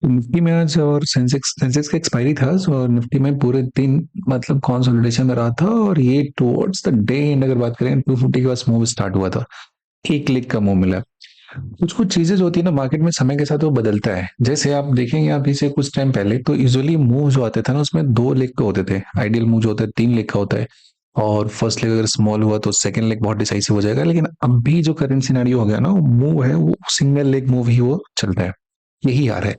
तो निफ्टी में आज और सेंसेक्स का एक्सपायरी था, सो निफ्टी में पूरे दिन मतलब कंसोलिडेशन में रहा था, और ये टुवर्ड्स द डे एंड अगर बात करें 250 के पास मूव स्टार्ट हुआ था। एक लेग का मूव मिला। कुछ कुछ चीजें जो होती है ना मार्केट में समय के साथ वो बदलता है। जैसे आप देखेंगे अभी से कुछ टाइम पहले तो यूजुअली मूव जो आते थे ना उसमें 2 लेग का होते थे। आइडियल मूव जो होता है 3 लेग का होता है। और फर्स्ट लेग अगर स्मॉल हुआ तो सेकंड लेग बहुत डिसाइसिव हो जाएगा। लेकिन अभी जो करंट सिनेरियो हो गया ना, मूव है वो सिंगल लेग मूव ही वो चलता है। यही आ रहा है।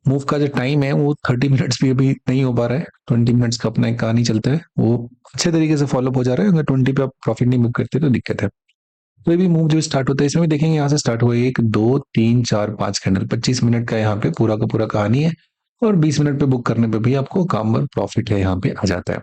मूव का जो टाइम है वो 30 मिनट्स भी अभी नहीं हो पा रहा है। 20 मिनट्स का अपना एक कहानी चलता है, वो अच्छे तरीके से फॉलोअप हो जा रहा है। अगर 20 पे आप प्रॉफिट नहीं बुक करते तो दिक्कत है। कोई भी मूव जो स्टार्ट होता है इसमें भी देखेंगे यहाँ से स्टार्ट हुआ है, 1 2 3 4 5 कैंडल, 25 मिनट का यहाँ पे पूरा का पूरा कहानी है। और 20 मिनट पे बुक करने पे भी आपको कामर प्रॉफिट है यहाँ पे आ जाता है।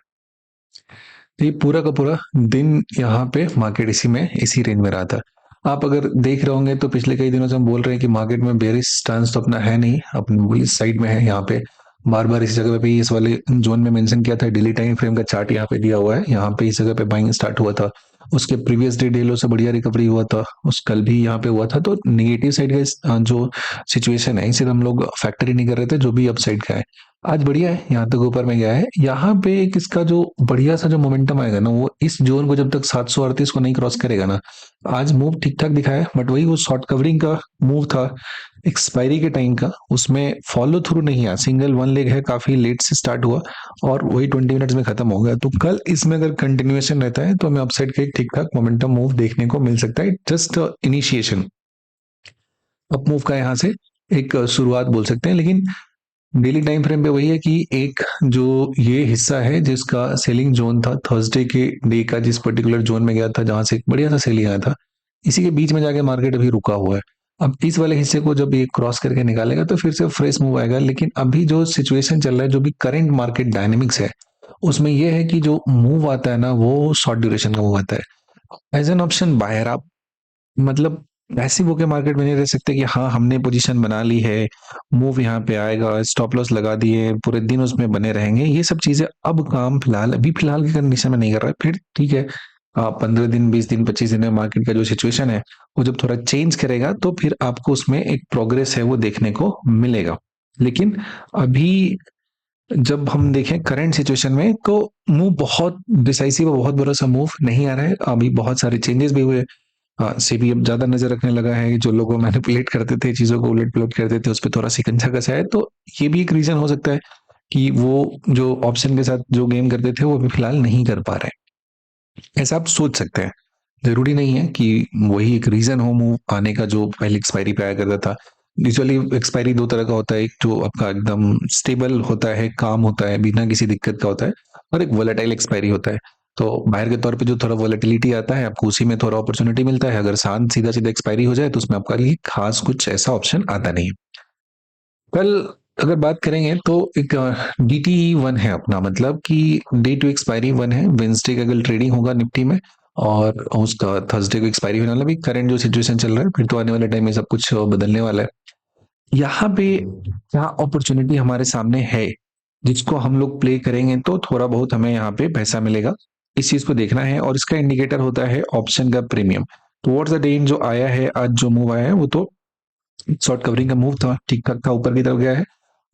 तो ये पूरा का पूरा दिन यहाँ पे मार्केट इसी में इसी रेंज में रहा था। आप अगर देख रहे होंगे तो पिछले कई दिनों से हम बोल रहे हैं कि मार्केट में बेरिश स्टांस तो अपना है नहीं, अपनी बुलिश साइड में है। यहाँ पे बार बार इस जगह पे इस वाले जोन में मेंशन किया था। डेली टाइम फ्रेम का चार्ट यहाँ पे दिया हुआ है। यहाँ पे इस जगह पे बाइंग स्टार्ट हुआ था। उसके प्रीवियस डे डेलो से बढ़िया रिकवरी हुआ था। उस कल भी यहाँ पे हुआ था। तो निगेटिव साइड का जो सिचुएशन है इसे हम लोग फैक्टर ही नहीं कर रहे थे, जो भी अप साइड का है। आज बढ़िया है, यहाँ तक ऊपर में गया है। यहाँ पे एक इसका जो बढ़िया सा जो मोमेंटम आएगा ना, वो इस जोन को जब तक 738 को नहीं क्रॉस करेगा ना। आज मूव ठीक ठाक दिखाया, बट वही वो शॉर्ट कवरिंग का मूव था एक्सपायरी के टाइम का, उसमें फॉलो थ्रू नहीं आया। सिंगल वन लेग है, काफी लेट से स्टार्ट हुआ और वही 20 मिनट्स में खत्म हो गया। तो कल इसमें अगर कंटिन्यूएशन रहता है तो हमें अपसाइड का एक ठीक ठाक मोमेंटम मूव देखने को मिल सकता है। जस्ट इनिशिएशन अप मूव का यहाँ से एक शुरुआत बोल सकते हैं। लेकिन डेली टाइम फ्रेम पे वही है कि एक जो ये हिस्सा है जिसका सेलिंग जोन था थर्सडे के डे का, जिस पर्टिकुलर जोन में गया था जहां से एक बढ़िया सा सेलिंग आया था, इसी के बीच में जाके मार्केट अभी रुका हुआ है। अब इस वाले हिस्से को जब ये क्रॉस करके निकालेगा तो फिर से फ्रेश मूव आएगा। लेकिन अभी जो सिचुएशन चल रहा है, जो भी करंट मार्केट डायनेमिक्स है, उसमें यह है कि जो मूव आता है ना वो शॉर्ट ड्यूरेशन का मूव आता है। एज एन ऑप्शन बायर आप मतलब ऐसी होके मार्केट में नहीं रह सकते कि हाँ हमने पोजीशन बना ली है, मूव यहाँ पे आएगा, स्टॉप लॉस लगा दिए, पूरे दिन उसमें बने रहेंगे। ये सब चीजें अब काम फिलहाल अभी फिलहाल की कंडीशन में नहीं कर रहा है। फिर ठीक है, 15 दिन 20 दिन 25 दिन में मार्केट का जो सिचुएशन है वो जब थोड़ा चेंज करेगा तो फिर आपको उसमें एक प्रोग्रेस है वो देखने को मिलेगा। लेकिन अभी जब हम देखें करंट सिचुएशन में तो मूव बहुत डिसाइसिव और बहुत बड़ा सा मूव नहीं आ रहा है। अभी बहुत सारे चेंजेस भी हुए। हाँ, सेबी अब ज्यादा नजर रखने लगा है। जो लोग मैनिपुलेट करते थे, चीजों को उलट पुलट करते थे, उस पर थोड़ा सिकंजा कसा है। तो ये भी एक रीजन हो सकता है कि वो जो ऑप्शन के साथ जो गेम करते थे वो अभी फिलहाल नहीं कर पा रहे हैं। ऐसा आप सोच सकते हैं। जरूरी नहीं है कि वही एक रीजन हो मूव आने का जो पहले एक्सपायरी पे आया करता था। यूजुअली एक्सपायरी 2 तरह का होता है, एक जो आपका एकदम स्टेबल होता है, काम होता है, बिना किसी दिक्कत का होता है। और एक वोलेटाइल एक्सपायरी होता है। तो बाहर के तौर पे जो थोड़ा वोलेटिलिटी आता है आपको उसी में थोड़ा अपॉर्चुनिटी मिलता है। अगर शांत सीधा सीधा एक्सपायरी हो जाए तो उसमें आपका लिए खास कुछ ऐसा ऑप्शन आता नहीं। कल अगर बात करेंगे तो एक DTE1 है अपना, मतलब कि डे टू एक्सपायरी 1 है। वेंसडे का कल ट्रेडिंग होगा निफ्टी में, और उसका थर्सडे को एक्सपायरी होने वाला। भी करंट जो सिचुएशन चल रहा है, फिर तो आने वाले टाइम में सब कुछ बदलने वाला है। यहाँ पे क्या अपॉर्चुनिटी हमारे सामने है जिसको हम लोग प्ले करेंगे तो थोड़ा बहुत हमें यहाँ पे पैसा मिलेगा, इस चीज को देखना है। और इसका इंडिकेटर होता है ऑप्शन का प्रीमियम। टुवर्ड्स द डे जो आया है, आज जो मूव आया है वो तो शॉर्ट कवरिंग का मूव था, ठीक ठाक था, ऊपर की तरफ गया है।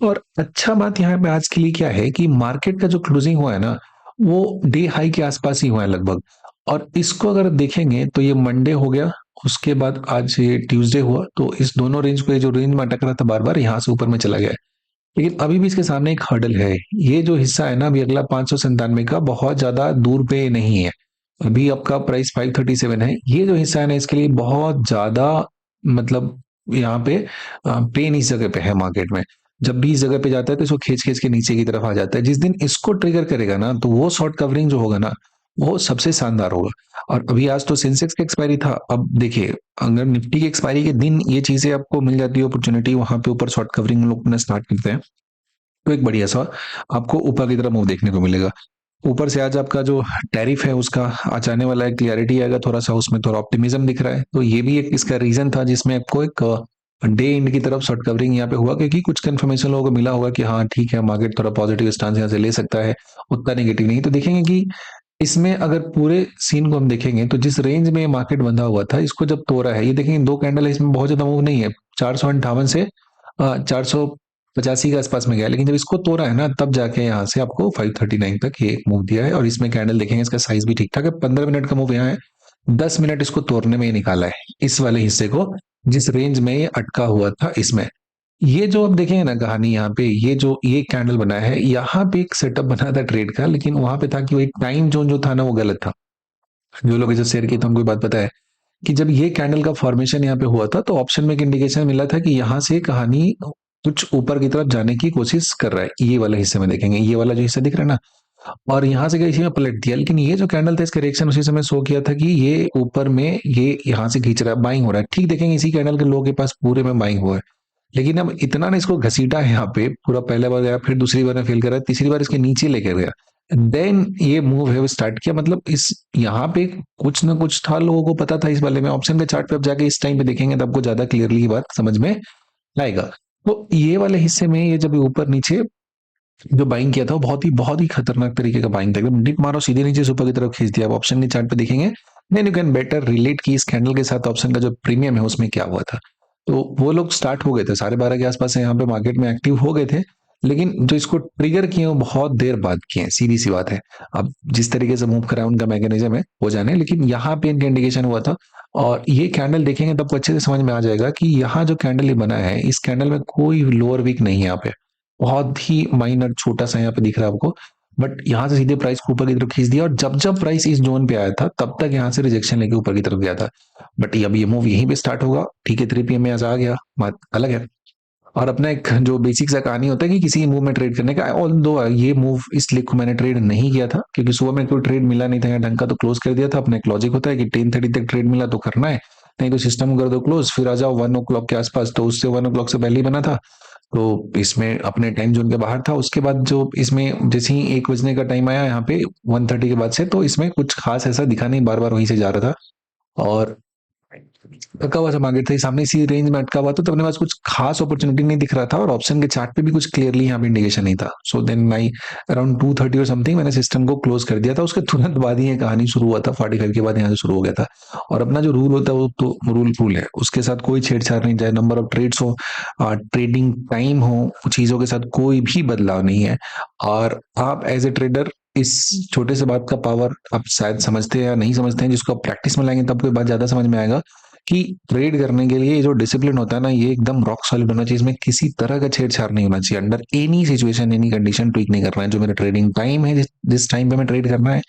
और अच्छा बात यहाँ पे आज के लिए क्या है कि मार्केट का जो क्लोजिंग हुआ है ना, वो डे हाई के आसपास ही हुआ है लगभग। और इसको अगर देखेंगे तो ये मंडे हो गया, उसके बाद आज ये ट्यूसडे हुआ, तो इस दोनों रेंज को, ये जो रेंज में अटक रहा था बार बार, यहाँ से ऊपर में चला गया है। लेकिन अभी भी इसके सामने एक हर्डल है। ये जो हिस्सा है ना अभी अगला 597 का, बहुत ज्यादा दूर पे नहीं है। अभी आपका प्राइस 537 है। ये जो हिस्सा है ना इसके लिए बहुत ज्यादा मतलब यहाँ पे पेन इस जगह पे है मार्केट में। जब भी इस जगह पे जाता है तो इसको खींच खींच के नीचे की तरफ आ जाता है। जिस दिन इसको ट्रिगर करेगा ना तो वो शॉर्ट कवरिंग जो होगा ना वो सबसे शानदार होगा। और अभी आज तो सेंसेक्स का एक्सपायरी था। अब देखिए, अगर निफ्टी की एक्सपायरी के दिन ये चीजें आपको मिल जाती है अपॉर्चुनिटी, वहां पे ऊपर शॉर्ट कवरिंग लोग अपना स्टार्ट करते हैं, तो एक बढ़िया सा आपको ऊपर की तरफ मूव देखने को मिलेगा। ऊपर से आज आपका जो टैरिफ है उसका आज आने वाला है, क्लियरिटी आएगा थोड़ा सा, उसमें थोड़ा ऑप्टिमिज्म दिख रहा है। तो ये भी एक इसका रीजन था जिसमें आपको एक डे एंड की तरफ शॉर्ट कवरिंग यहाँ पे हुआ, क्योंकि कुछ कंफर्मेशन लोगों को मिला होगा कि हाँ ठीक है मार्केट थोड़ा पॉजिटिव स्टांस यहाँ से ले सकता है, उतना नेगेटिव नहीं। तो देखेंगे कि इसमें अगर पूरे सीन को हम देखेंगे तो जिस रेंज में मार्केट बंधा हुआ था इसको जब तोड़ा है, ये देखेंगे 2 कैंडल है, इसमें बहुत ज्यादा मूव नहीं है। 458 से 400 85 के आसपास में गया, लेकिन जब इसको तोड़ा है ना तब जाके यहाँ से आपको 539 तक ये मूव दिया है। और इसमें कैंडल देखेंगे, इसका साइज भी ठीक ठाक है। 15 मिनट का मूव यहाँ है, 10 मिनट इसको तोड़ने में ही निकाला है, इस वाले हिस्से को जिस रेंज में ये अटका हुआ था इसमें। ये जो आप देखेंगे ना कहानी, यहाँ पे ये जो ये कैंडल बना है, यहाँ पे एक सेटअप बना था ट्रेड का, लेकिन वहां पे था कि वो एक टाइम जोन जो था ना वो गलत था। जो लोग इसे शेयर किए थे उनको बात पता है कि जब ये कैंडल का फॉर्मेशन यहाँ पे हुआ था तो ऑप्शन में एक इंडिकेशन मिला था कि यहाँ से कहानी कुछ ऊपर की तरफ जाने की कोशिश कर रहा है। ये वाला हिस्से में देखेंगे, ये वाला जो हिस्सा दिख रहा है ना, और यहाँ से इसी में पलट दिया, लेकिन ये जो कैंडल था इसका रिएक्शन उसी समय शो किया था कि ये ऊपर में ये यहाँ से खींच रहा है, बाइंग हो रहा है। ठीक देखेंगे इसी कैंडल के लोगों के पास पूरे में बाइंग हुआ है, लेकिन अब इतना ना इसको घसीटा है यहाँ पे, पूरा पहला बार गया, फिर दूसरी बार में फेल कर रहा है, तीसरी बार इसके नीचे लेकर गया, देन ये मूव है वो स्टार्ट किया। मतलब इस यहाँ पे कुछ ना कुछ था, लोगों को पता था इस वाले में। ऑप्शन के चार्ट पे अब जाके इस टाइम पे देखेंगे तो आपको ज्यादा क्लियरली ये बात समझ में आएगा। तो ये वाले हिस्से में ये जब ऊपर नीचे जो बाइंग किया था वो बहुत ही खतरनाक तरीके का बाइंग था, एकदम डिप मारो सीधे नीचे से ऊपर की तरफ खींच दिया। आप ऑप्शन के चार्ट पे देखेंगे, then you can better relate की इस कैंडल के साथ ऑप्शन का जो प्रीमियम है उसमें क्या हुआ था। तो वो लोग स्टार्ट हो गए थे 12:30 के आसपास से यहाँ पे मार्केट में एक्टिव हो गए थे, लेकिन जो इसको ट्रिगर किए वो बहुत देर बाद किए हैं, सीधी सी बात है। अब जिस तरीके से मूव करा है उनका मैकेनिज्म है वो जाने, लेकिन यहाँ पे इनका इंडिकेशन हुआ था। और ये कैंडल देखेंगे तब अच्छे से समझ में आ जाएगा कि यहाँ जो कैंडल ये बना है इस कैंडल में कोई लोअर वीक नहीं है यहाँ पे, बहुत ही माइनर छोटा सा यहाँ पे दिख रहा है आपको। बट यहाँ से सीधे प्राइस को ऊपर की तरफ खींच दिया, और जब जब प्राइस इस जोन पे आया था तब तक यहाँ से रिजेक्शन लेके ऊपर की तरफ गया था। बट अब ये मूव यहीं पे स्टार्ट होगा, ठीक है, 3 PM में आ गया, बात अलग है। और अपना एक जो बेसिक सा कहानी होता है कि किसी मूव में ट्रेड करने का, ऑल दो ये मूव इसलिए मैंने ट्रेड नहीं किया था क्योंकि सुबह में कोई ट्रेड मिला नहीं था यहाँ ढंग का, तो क्लोज कर दिया था। अपना एक लॉजिक होता है कि 10:30 तक ट्रेड मिला तो करना है, नहीं तो सिस्टम कर दो क्लोज, फिर आ जाओ 1 o'clock के आसपास, तो उससे 1 o'clock से पहले ही बना था, तो इसमें अपने टाइम जोन के बाहर था। उसके बाद जो इसमें जैसे ही 1 बजने का टाइम आया यहाँ पे 1:30 के बाद से, तो इसमें कुछ खास ऐसा दिखा नहीं, बार बार वहीं से जा रहा था और अटका हुआ था मार्केट, था सामने इसी रेंज में अटका हुआ था, तो अपने पास कुछ खास अपॉर्चुनिटी नहीं दिख रहा था, और ऑप्शन के चार्ट पे भी कुछ क्लियरली यहाँ पे इंडिकेशन नहीं था। सो देन माई अराउंड 2:30 और समथिंग मैंने सिस्टम को क्लोज कर दिया था। उसके तुरंत बाद ही ये कहानी शुरू हुआ था, 45 के बाद यहाँ से शुरू हो गया था। और अपना जो रूल होता है वो तो रूल है, उसके साथ कोई छेड़छाड़ नहीं, चाहे नंबर ऑफ ट्रेड्स हो, ट्रेडिंग टाइम हो, चीजों के साथ कोई भी बदलाव नहीं है। और आप एज ए ट्रेडर इस छोटे से बात का पावर आप शायद समझते हैं या नहीं समझते हैं, जिसको आप प्रैक्टिस में लाएंगे तब कोई बात ज्यादा समझ में आएगा कि ट्रेड करने के लिए जो डिसिप्लिन होता है ना ये एकदम रॉक सॉलिड होना चाहिए। इसमें किसी तरह का छेड़छाड़ नहीं होना चाहिए, under any situation any condition tweak नहीं करना है। जो मेरा ट्रेडिंग टाइम है, जिस टाइम पे मैं ट्रेड करना है,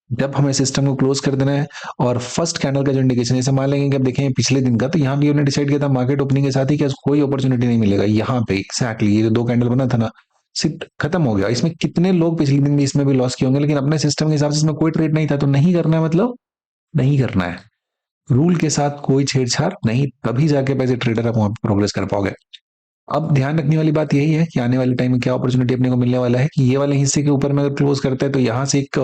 जब हमें सिस्टम को क्लोज कर देना है। और फर्स्ट कैंडल का जो इंडिकेशन, जैसे मान लेंगे कि अब देखें पिछले दिन का, तो यहाँ भी हमने डिसाइड किया था मार्केट ओपनिंग के साथ ही कि कोई अपॉर्चुनिटी नहीं मिलेगा यहाँ पे, एक्जैक्टली ये जो 2 कैंडल बना था ना, सिर्फ खत्म हो गया। इसमें कितने लोग पिछले दिन भी इसमें भी लॉस किए होंगे, लेकिन अपने सिस्टम के हिसाब से इसमें कोई ट्रेड नहीं था, तो नहीं करना है मतलब नहीं करना है। रूल के साथ कोई छेड़छाड़ नहीं, तभी जाके पैसे ट्रेडर आप वहां प्रोग्रेस कर पाओगे। अब ध्यान रखने वाली बात यही है कि आने वाले टाइम में क्या अपॉर्चुनिटी अपने को मिलने वाला है कि ये वाले हिस्से के ऊपर में अगर क्लोज करता है तो यहाँ से एक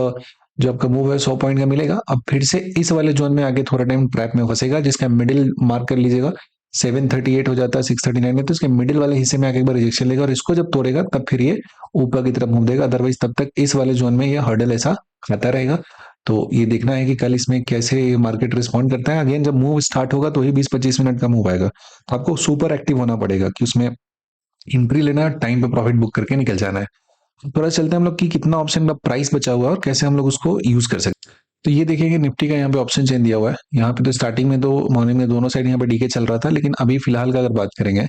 जो आपका मूव है 100 पॉइंट का मिलेगा। अब फिर से इस वाले जोन में आगे थोड़ा टाइम ट्रैप में फंसेगा, जिसका मिडिल मार्क कर लीजिएगा। 738 हो जाता है 639 में, तो इसके मिडिल वाले हिस्से में आगे एक बार रिजेक्शन लेगा, और इसको जब तोड़ेगा तब फिर ये ऊपर की तरफ मूव देगा। अदरवाइज तब तक इस वाले जोन में ये हर्डल ऐसा खाता रहेगा। तो ये देखना है कि कल इसमें कैसे मार्केट रिस्पॉन्ड करता है। अगेन जब मूव स्टार्ट होगा तो ही 20-25 मिनट का मूव आएगा, तो आपको सुपर एक्टिव होना पड़ेगा कि उसमें एंट्री लेना, टाइम पे प्रॉफिट बुक करके निकल जाना है। थोड़ा चलते हैं हम लोग कि कितना ऑप्शन का प्राइस बचा हुआ है और कैसे हम लोग उसको यूज कर सकते हैं। तो ये देखिए निफ्टी का यहाँ पे ऑप्शन चेन दिया हुआ है। यहाँ पे तो स्टार्टिंग में तो मॉर्निंग में दोनों साइड यहाँ पे डीके चल रहा था, लेकिन अभी फिलहाल का अगर बात करेंगे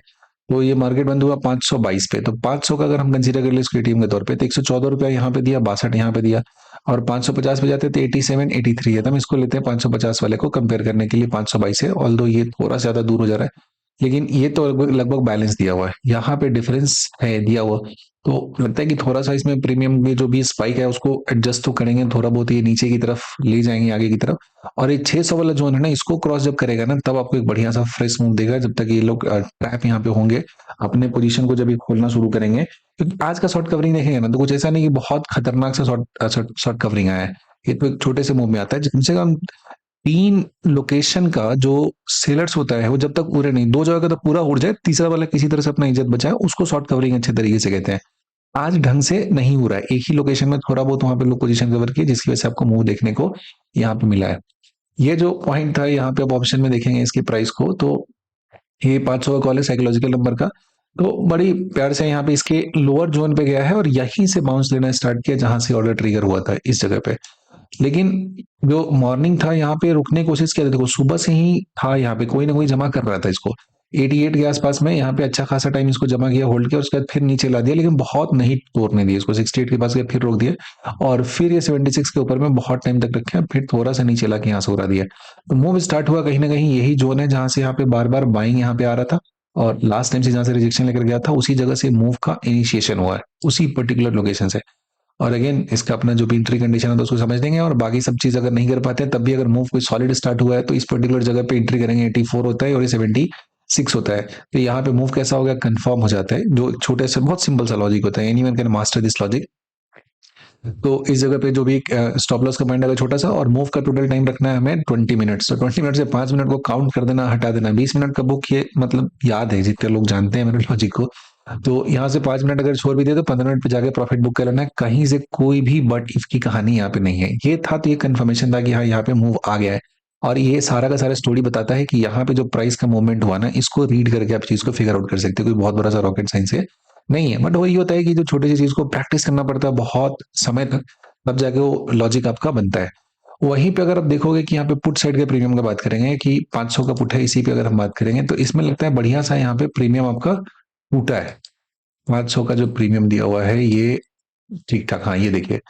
तो ये मार्केट बंद हुआ 522 पे। तो 500 का अगर हम कंसीडर कर ले इसके टीम के तौर पे, तो 114 रुपया यहाँ पे दिया, 62 यहाँ पे दिया, और 550 पे जाते तो 87 83 है। तो हम इसको लेते हैं 550 वाले को कंपेयर करने के लिए 522 है, ऑल्दो ये थोड़ा ज्यादा दूर हो जा रहा है, लेकिन ये तो लगभग लगभग बैलेंस दिया हुआ है। यहाँ पे डिफरेंस है दिया हुआ, तो लगता है कि थोड़ा सा इसमें प्रीमियम में जो भी स्पाइक है उसको एडजस्ट तो करेंगे, थोड़ा बहुत ये नीचे की तरफ ले जाएंगे आगे की तरफ। और ये 600 वाला जोन है ना, इसको क्रॉस जब करेगा ना तब आपको एक बढ़िया सा फ्रेश मूव देगा। जब तक ये लोग ट्रैप यहाँ पे होंगे, अपने पोजीशन को जब ये खोलना शुरू करेंगे, क्योंकि आज का शॉर्ट कवरिंग देखेंगे ना तो कुछ ऐसा नहीं कि बहुत खतरनाक सा शॉर्ट कवरिंग आया है। ये तो एक छोटे से मूव में आता है। कम से कम 3 लोकेशन का जो सेलर्स होता है वो जब तक पूरे नहीं, 2 जगह का तो पूरा उड़ जाए, तीसरा वाला किसी तरह से अपना इज्जत बचाए, उसको शॉर्ट कवरिंग अच्छे तरीके से कहते हैं। आज ढंग से नहीं हो रहा है, एक ही लोकेशन में थोड़ा बहुत वहां पे लोग पोजीशन कवर किए, जिसकी वजह से आपको मूव देखने को यहाँ पे मिला है। ये जो पॉइंट था यहाँ पे आप ऑप्शन में देखेंगे इसके प्राइस को, तो ये 500 का कॉल है साइकोलॉजिकल नंबर का। तो बड़ी प्यार से यहाँ पे इसके लोअर जोन पे गया है और यहीं से बाउंस लेना स्टार्ट किया जहां से ऑर्डर ट्रिगर हुआ था इस जगह पे। लेकिन जो मॉर्निंग था यहाँ पे रुकने की कोशिश किया था, देखो सुबह से ही था यहाँ पे कोई ना कोई जमा कर रहा था इसको। 88 के आसपास में यहाँ पे अच्छा खासा टाइम इसको जमा किया, होल्ड किया, उसके बाद फिर नीचे ला दिया, लेकिन बहुत नहीं तोड़ने दिया इसको। 68 के पास गया, फिर रोक दिया और फिर ये 76 के ऊपर में बहुत टाइम तक रखे, फिर थोड़ा सा नीचे ला के यहाँ से उड़ा दिया। तो मूव स्टार्ट हुआ कहीं ना कहीं यही जोन है जहां से यहाँ पे बार बार बाइंग यहाँ पे आ रहा था, और लास्ट टाइम से जहां से रिजेक्शन लेकर गया था उसी जगह से मूव का इनिशिएशन हुआ है, उसी पर्टिकुलर लोकेशन से। और अगेन इसका अपना जो भी एंट्री कंडीशन है तो उसको समझ देंगे, और बाकी सब चीज अगर नहीं कर पाते हैं तब भी अगर मूव कोई सॉलिड स्टार्ट हुआ है तो इस पर्टिकुलर जगह पे एंट्री करेंगे। 84 होता है और ये 76 होता है। तो यहाँ पे मूव कैसा हो गया, कंफर्म हो जाता है, जो छोटे से बहुत सिंपल सा लॉजिक होता है, anyone can master this logic. तो इस जगह पे जो भी स्टॉप लॉस का पॉइंट है छोटा सा, और मूव का टोटल टाइम रखना है हमें 20 मिनट्स। तो 20 मिनट से 5 मिनट को काउंट कर देना, हटा देना। 20 मिनट का बुक ये मतलब याद है, जितने लोग जानते हैं मेरे लॉजिक को। तो यहाँ से 5 मिनट अगर छोड़ भी दिए तो 15 मिनट पे जाके प्रॉफिट बुक कर लेना है। कहीं से कोई भी बट इफ की कहानी यहाँ पे नहीं है। ये था तो ये कंफर्मेशन था कि हाँ यहाँ पे मूव आ गया है, और ये सारा का सारा स्टोरी बताता है कि यहाँ पे जो प्राइस का मूवमेंट हुआ ना, इसको रीड करके आप चीज को फिगर आउट कर सकते हो। कोई बहुत बड़ा सा रॉकेट साइंस है नहीं है, बट वही होता है कि जो छोटी सी चीज को प्रैक्टिस करना पड़ता है बहुत समय तक, तब जाके वो लॉजिक आपका बनता है। वहीं पे अगर आप देखोगे कि यहाँ पे पुट साइड के प्रीमियम का बात करेंगे कि 500 का पुट है, इसी पे अगर हम बात करेंगे तो इसमें लगता है बढ़िया सा यहाँ पे प्रीमियम आपका टूटा है। 500 का जो प्रीमियम दिया हुआ है ये ठीक ठाक, हाँ ये देखिए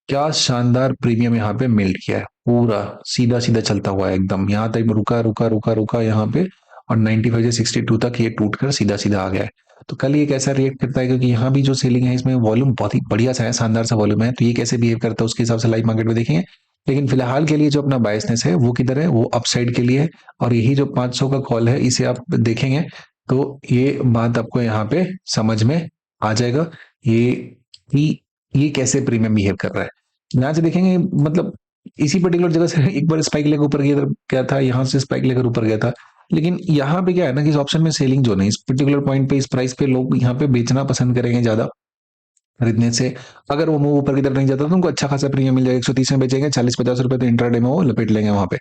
क्या शानदार प्रीमियम यहाँ पे मिल किया है, पूरा सीधा सीधा चलता हुआ है एकदम, यहाँ तक रुका रुका रुका रुका यहाँ पे, और 95 से 62 तक ये टूट कर सीधा सीधा आ गया है। तो कल ये कैसा रिएक्ट करता है, क्योंकि यहाँ भी जो सेलिंग है इसमें वॉल्यूम बहुत ही बढ़िया सा है, शानदार सा वॉल्यूम है, तो ये कैसे बिहेव करता है उसके हिसाब से लाइव मार्केट में देखेंगे। लेकिन फिलहाल के लिए जो अपना बायसनेस है वो किधर है, वो अपसाइड के लिए है। और यही जो 500 का कॉल है इसे आप देखेंगे तो ये बात आपको यहाँ पे समझ में आ जाएगा, ये कि ये कैसे प्रीमियम बिहेव कर रहा है। यहाँ से देखेंगे मतलब इसी पर्टिकुलर जगह से एक बार स्पाइक लेकर ऊपर गया था, यहाँ से स्पाइक लेकर ऊपर गया था। लेकिन यहाँ पे क्या है ना कि इस ऑप्शन में सेलिंग जो नहीं, इस पर्टिकुलर पॉइंट पे इस प्राइस पे लोग यहाँ पे बेचना पसंद करेंगे ज्यादा खरीदने से। अगर वो मूव ऊपर की तरफ नहीं जाता तो उनको अच्छा खासा प्रीमियम मिल जाएगा, 130 में बेचेंगे, 40-50 रुपए तो इंट्राडे में वो लपेट लेंगे वहां पे।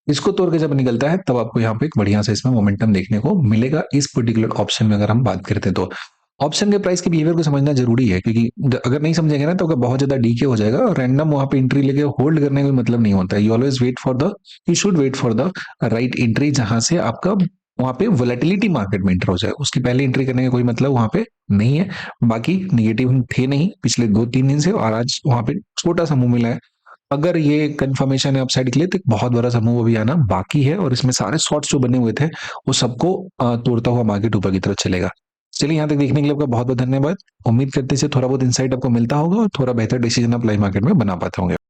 इसको तोड़ के जब निकलता है तब आपको यहाँ पे एक बढ़िया सा इसमें मोमेंटम देखने को मिलेगा इस पर्टिकुलर ऑप्शन में अगर हम बात करते हैं तो। ऑप्शन के प्राइस के बिहेवियर को समझना जरूरी है, क्योंकि अगर नहीं समझेंगे ना तो अगर बहुत ज्यादा डीके हो जाएगा, और रैंडम वहां पे एंट्री लेके होल्ड करने का कोई मतलब नहीं होता है। You always wait for the, you should wait for the right entry, जहां से आपका वहां पे वोलेटिलिटी मार्केट में एंटर हो जाए, उसकी पहले एंट्री करने का कोई मतलब वहां पे नहीं है। बाकी निगेटिव थे नहीं पिछले 2-3 दिन से, और आज वहां पे छोटा सा मुंह मिला है। अगर ये कंफर्मेशन है अपसाइड के लिए तो एक बहुत बड़ा सा मूव अभी आना बाकी है, और इसमें सारे शॉर्ट्स जो बने हुए थे वो सबको तोड़ता हुआ मार्केट ऊपर की तरफ चलेगा। चलिए यहाँ तक देखने के लिए आपका बहुत बहुत धन्यवाद। उम्मीद करते हैं थोड़ा बहुत इंसाइट आपको मिलता होगा और थोड़ा बेहतर डिसीजन आप लाइव मार्केट में बना पाते होंगे।